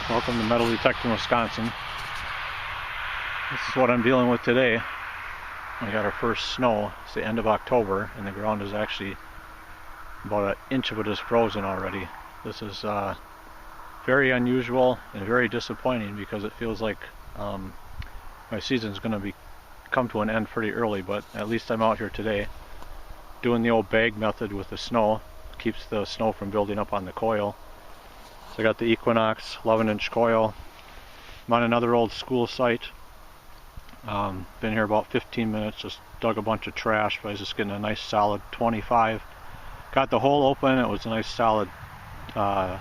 Welcome to Metal Detecting Wisconsin. This is what I'm dealing with today. We got our first snow. It's the end of October and the ground is actually about an inch of it is frozen already. This is very unusual and very disappointing because it feels like my season's going to come to an end pretty early, but at least I'm out here today doing the old bag method with the snow. Keeps the snow from building up on the coil. So I got the Equinox 11-inch coil. I'm on another old school site. Been here about 15 minutes, just dug a bunch of trash, but I was just getting a nice solid 25. Got the hole open, it was a nice solid 30,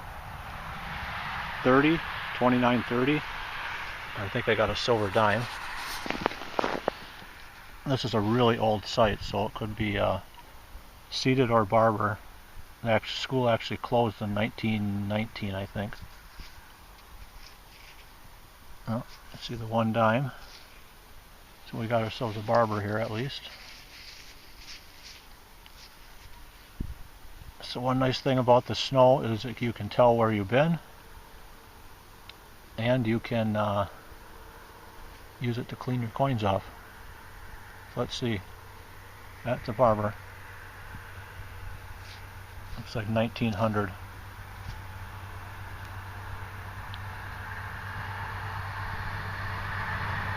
29.30. I think I got a silver dime. This is a really old site, so it could be seeded or barber. The school actually closed in 1919, I think. Oh, let's see the one dime. So we got ourselves a barber here at least. So one nice thing about the snow is that you can tell where you've been, and you can use it to clean your coins off. So let's see. That's a barber. Looks like 1900.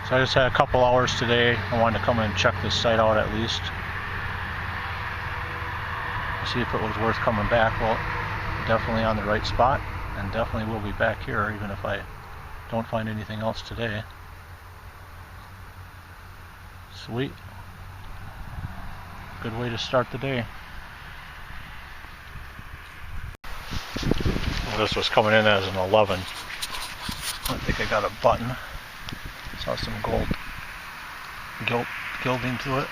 So I just had a couple hours today. I wanted to come in and check this site out at least. See if it was worth coming back. Well, definitely on the right spot, and definitely will be back here even if I don't find anything else today. Sweet. Good way to start the day. Well, this was coming in as an 11. I think I got a button. Saw some gold gilding to it.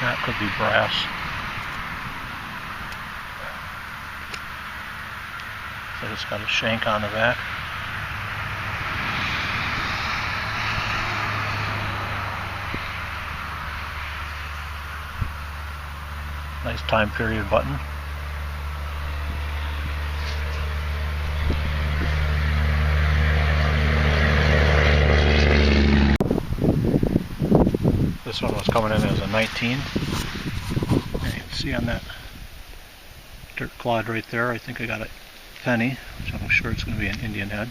That could be brass. So it's got a shank on the back. Nice time period button. This one was coming in as a 19. And you can see on that dirt clod right there, I think I got a penny, which I'm sure it's going to be an Indian head.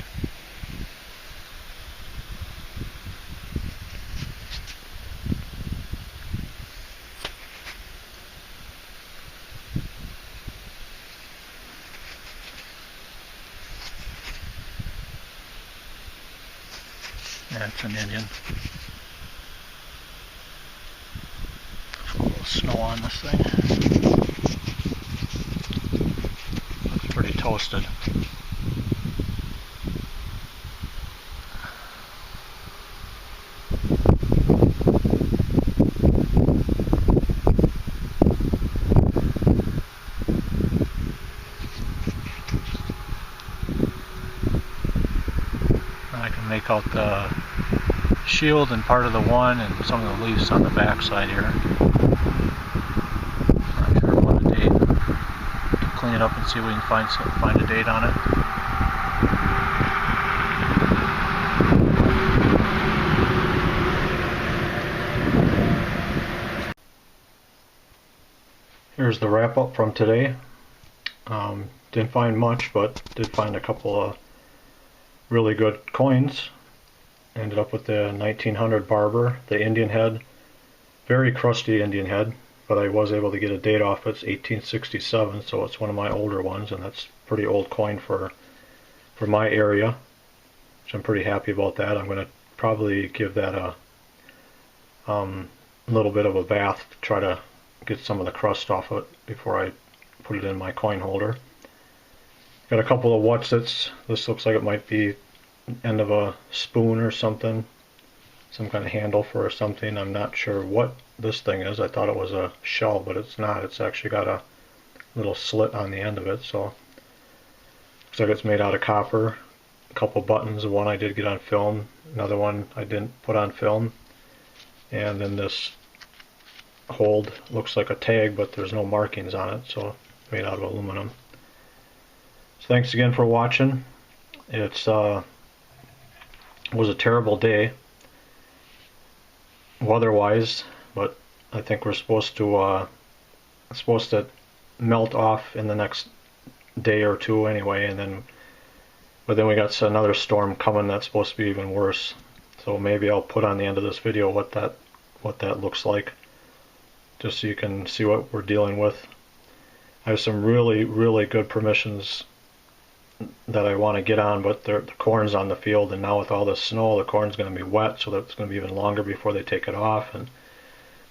That's an Indian. A little snow on this thing. Looks pretty toasted. I can make out the shield and part of the one and some of the leaves on the back side here. Not sure what a date. To clean it up and see if we can find a date on it. Here's the wrap up from today. Didn't find much, but did find a couple of really good coins. Ended up with the 1900 barber, the Indian head, very crusty Indian head, but I was able to get a date off. It's 1867, so it's one of my older ones, and that's a pretty old coin for my area, which I'm pretty happy about that. I'm going to probably give that a little bit of a bath to try to get some of the crust off it before I put it in my coin holder. Got a couple of Wutzits. This looks like it might be end of a spoon or something, some kind of handle for something. I'm not sure what this thing is. I thought it was a shell, but it's not. It's actually got a little slit on the end of it, so looks like it's made out of copper. A couple buttons, one I did get on film, another one I didn't put on film, and then this hold looks like a tag, but there's no markings on it, so made out of aluminum. thanks again for watching. It's was a terrible day weather-wise, but I think we're supposed to melt off in the next day or two anyway, but then we got another storm coming that's supposed to be even worse. So maybe I'll put on the end of this video what that looks like, just so you can see what we're dealing with. I have some really good permissions that I want to get on, but the corn's on the field, and now with all this snow, the corn's going to be wet, so that's going to be even longer before they take it off. And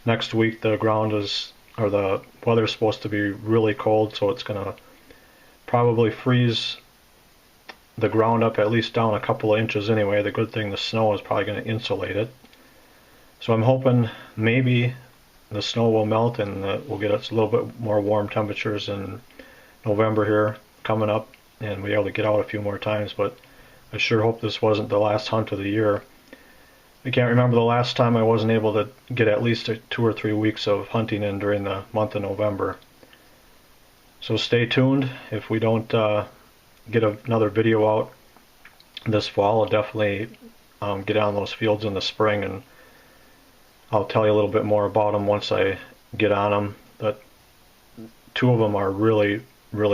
next week the the weather's supposed to be really cold, so it's going to probably freeze the ground up at least down a couple of inches anyway. The good thing, the snow is probably going to insulate it. So I'm hoping maybe the snow will melt and we'll get a little bit more warm temperatures in November here coming up, and we'll be able to get out a few more times. But I sure hope this wasn't the last hunt of the year. I can't remember the last time I wasn't able to get at least 2 or 3 weeks of hunting in during the month of November. So stay tuned. If we don't get another video out this fall, I'll definitely get on those fields in the spring, and I'll tell you a little bit more about them once I get on them. But 2 of them are really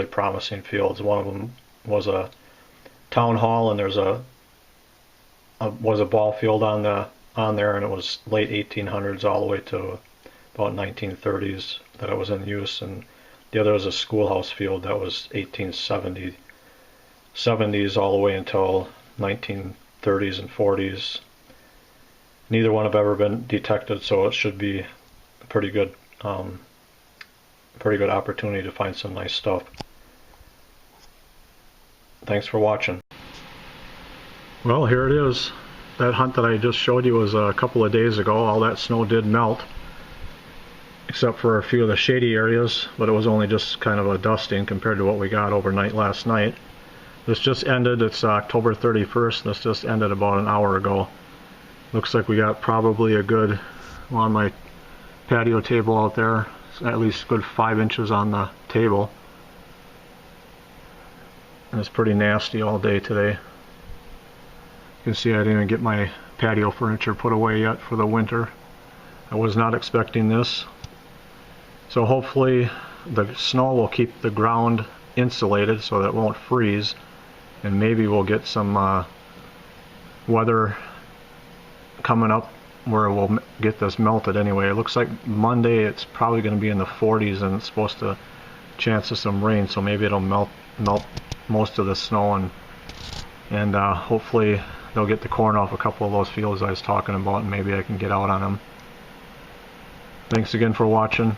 promising fields. One of them was a town hall, and there's was a ball field on there, and it was late 1800s all the way to about 1930s that it was in use. And the other was a schoolhouse field that was 1870s all the way until 1930s and 40s. Neither one have ever been detected, so it should be a pretty good opportunity to find some nice stuff. Thanks for watching. Well, here it is. That hunt that I just showed you was a couple of days ago. All that snow did melt, except for a few of the shady areas, but it was only just kind of a dusting compared to what we got overnight last night. This just ended. It's October 31st. This just ended about an hour ago. Looks like we got probably a good, on my patio table out there, at least a good 5 inches on the table. And it's pretty nasty all day today. You can see I didn't even get my patio furniture put away yet for the winter. I was not expecting this. So hopefully the snow will keep the ground insulated so that it won't freeze, and maybe we'll get some weather coming up where we'll get this melted anyway. It looks like Monday it's probably going to be in the 40s, and it's supposed to chance of some rain, so maybe it'll melt most of the snow, and hopefully they'll get the corn off a couple of those fields I was talking about, and maybe I can get out on them. Thanks again for watching.